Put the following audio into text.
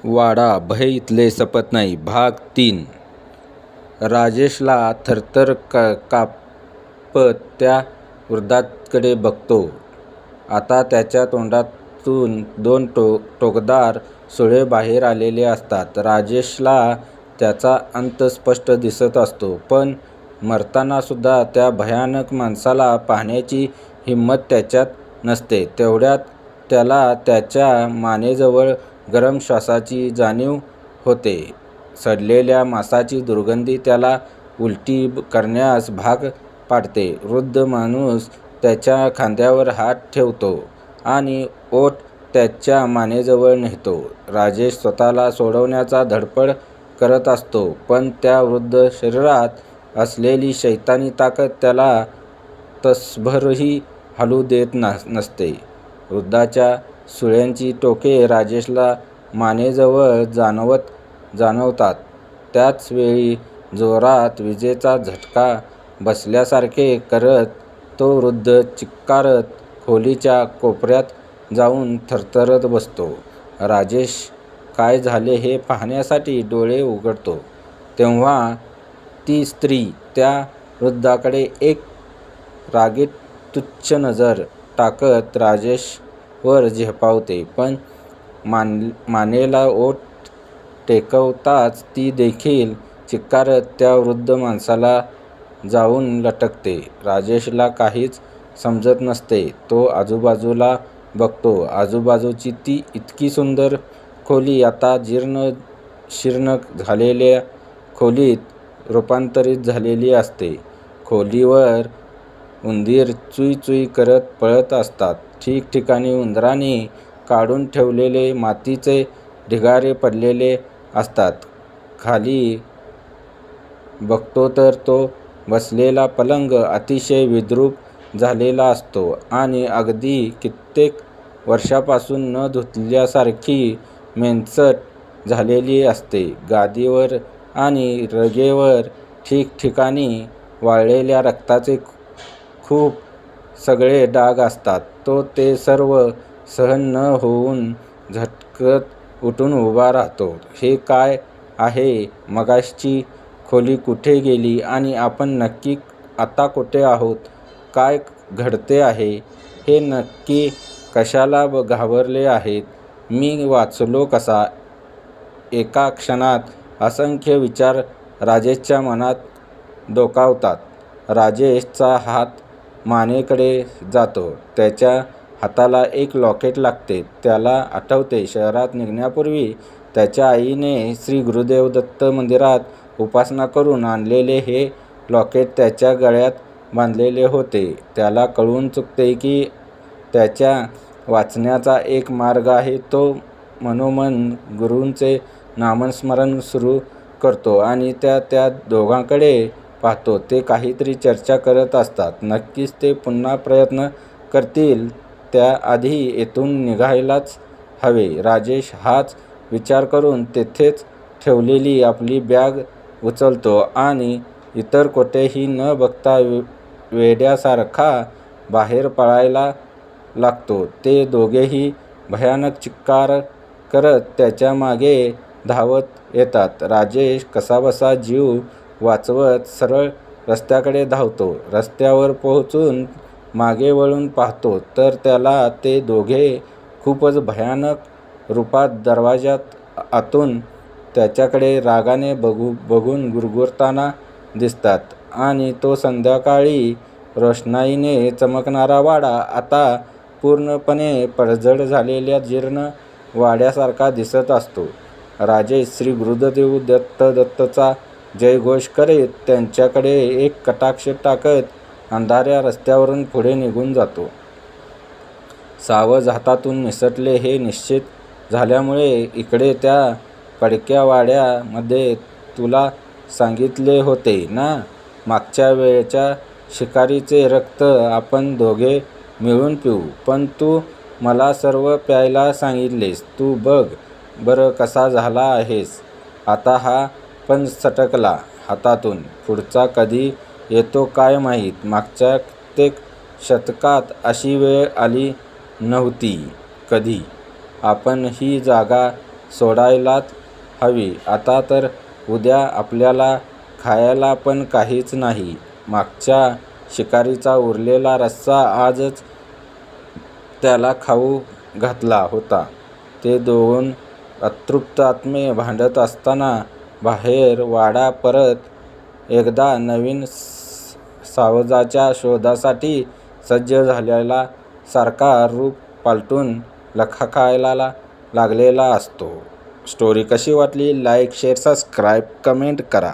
वाडा भय इथले सपत नाही भाग 3. राजेशला थरथर कापत त्या वृद्धाकडे बघतो. आता त्याच्या तोंडातून 2 टोकदार सुळे बाहेर आलेले असतात. राजेशला त्याचा अंत स्पष्ट दिसत असतो, पण मरताना सुद्धा त्या भयानक माणसाला पाहण्याची हिंमत त्याच्यात नसते. तेवढ्यात त्याला त्याच्या मानेजवळ गरम श्वासाची जाणीव होते. सडलेल्या मांसाची दुर्गंधी त्याला उलटी करण्यास भाग पाडते. वृद्ध माणूस त्याच्या खांद्यावर हात ठेवतो आणि ओठ त्याच्या मानेजवळ नेतो. राजेश स्वतःला सोडवण्याचा धडपड करत असतो, पण त्या वृद्ध शरीरात असलेली शैतानी ताकद त्याला तसभरही हलू देत नसते. वृद्धाच्या सुळ्यांची टोके राजेशला मानेजवळ जाणवतात. त्याच वेळी जोरात विजेचा झटका बसल्यासारखे करत तो वृद्ध चिक्कारत खोलीच्या कोपऱ्यात जाऊन थरथरत बसतो. राजेश काय झाले हे पाहण्यासाठी डोळे उघडतो, तेव्हा ती स्त्री त्या वृद्धाकडे एक रागीट तुच्छ नजर टाकत राजेशवर झेपावते. पण मानेला ओठ टेकवताच ती देखील चिक्कारत त्या वृद्ध माणसाला जाऊन लटकते. राजेशला काहीच समजत नसते. तो आजूबाजूला बघतो. आजूबाजूची ती इतकी सुंदर खोली आता जीर्ण शीर्ण झालेल्या खोलीत रूपांतरित झालेली असते. खोलीवर उंदीर चुई चुई करत पळत असतात. ठिकठिकाणी उंदरांनी काढून ठेवलेले मातीचे ढिगारे पडलेले असतात. खाली बघतो तर तो बसलेला पलंग अतिशय विद्रूप झालेला असतो आणि अगदी कित्येक वर्षापासून न धुतल्यासारखी मेंचट झालेली असते. गादीवर आणि रजेवर ठिकठिकाणी वाळलेल्या रक्ताचे खूप सगळे डाग असतात. तो ते सर्व सहन न होऊन झटकत उठून उभा राहतो. हे काय आहे? मगाचची खोली कुठे गेली आणि आपण नक्की आता कुठे आहोत? काय घडते आहे? हे नक्की कशाला घाबरले आहेत? मी वाचलो कसा? एका क्षणात असंख्य विचार राजेशच्या मनात डोकावतात. राजेशचा हात मानेकडे जातो. त्याच्या हाताला एक लॉकेट लागते. त्याला आठवते, शहरात निघण्यापूर्वी त्याच्या आईने श्री गुरुदेव दत्त मंदिरात उपासना करून आणलेले हे लॉकेट त्याच्या गळ्यात बांधलेले होते. त्याला कळून चुकते की त्याच्या वाचण्याचा एक मार्ग आहे. तो मनोमन गुरूंचे नामस्मरण सुरू करतो आणि त्या दोघांकडे पाहतो. ते काहीतरी चर्चा करत असतात. नक्कीच ते पुन्हा प्रयत्न करतील. त्याआधी येथून निघायलाच हवे. राजेश हाच विचार करून तेथेच ठेवलेली आपली बॅग उचलतो आणि इतर कोठेही न बघता वेड्यासारखा बाहेर पळायला लागतो. ते दोघेही भयानक चित्कार करत त्याच्या मागे धावत येतात. राजेश कसाबसा जीव वाचवत सरळ रस्त्याकडे धावतो. रस्त्यावर पोहोचून मागे वळून पाहतो तर त्याला ते दोघे खूपच भयानक रूपात दरवाजात आतून त्याच्याकडे रागाने बघून गुरगुरताना दिसतात आणि तो संध्याकाळी रोषणाईने चमकणारा वाडा आता पूर्णपणे पडझड झालेल्या जीर्ण वाड्यासारखा दिसत असतो. राजेश श्री गुरुदेव दत्तचा जयघोष करीत त्यांच्याकडे एक कटाक्ष टाकत अंधाऱ्या रस्त्यावरून पुढे निघून जातो. सावज हातातून निसटले हे निश्चित झाल्यामुळे इकडे त्या पडक्या वाड्यामध्ये तुला सांगितले होते ना, मागच्या वेळच्या शिकारीचे रक्त आपण दोघे मिळून पिऊ. पण तू मला सर्व प्यायला सांगितलेस. तू बघ बरं कसा झाला आहेस. आता हा पण सटकला हातातून. पुढचा कधी येतो काय माहीत. मागच्या कित्येक शतकात अशी वेळ आली नव्हती कधी. आपण ही जागा सोडायलाच हवी. आता तर उद्या आपल्याला खायला पण काहीच नाही. मागच्या शिकारीचा उरलेला रस्सा आजच त्याला खाऊ घातला होता. ते दोन अतृप्त आत्मे भांडत असताना बाहेर वाडा परत एकदा नवीन सावजाच्या शोधासाठी सज्ज झालेला सारखा रूप पालटून लखाकायला लागलेला असतो. स्टोरी कशी वाटली? लाईक, शेअर, सबस्क्राईब, कमेंट करा.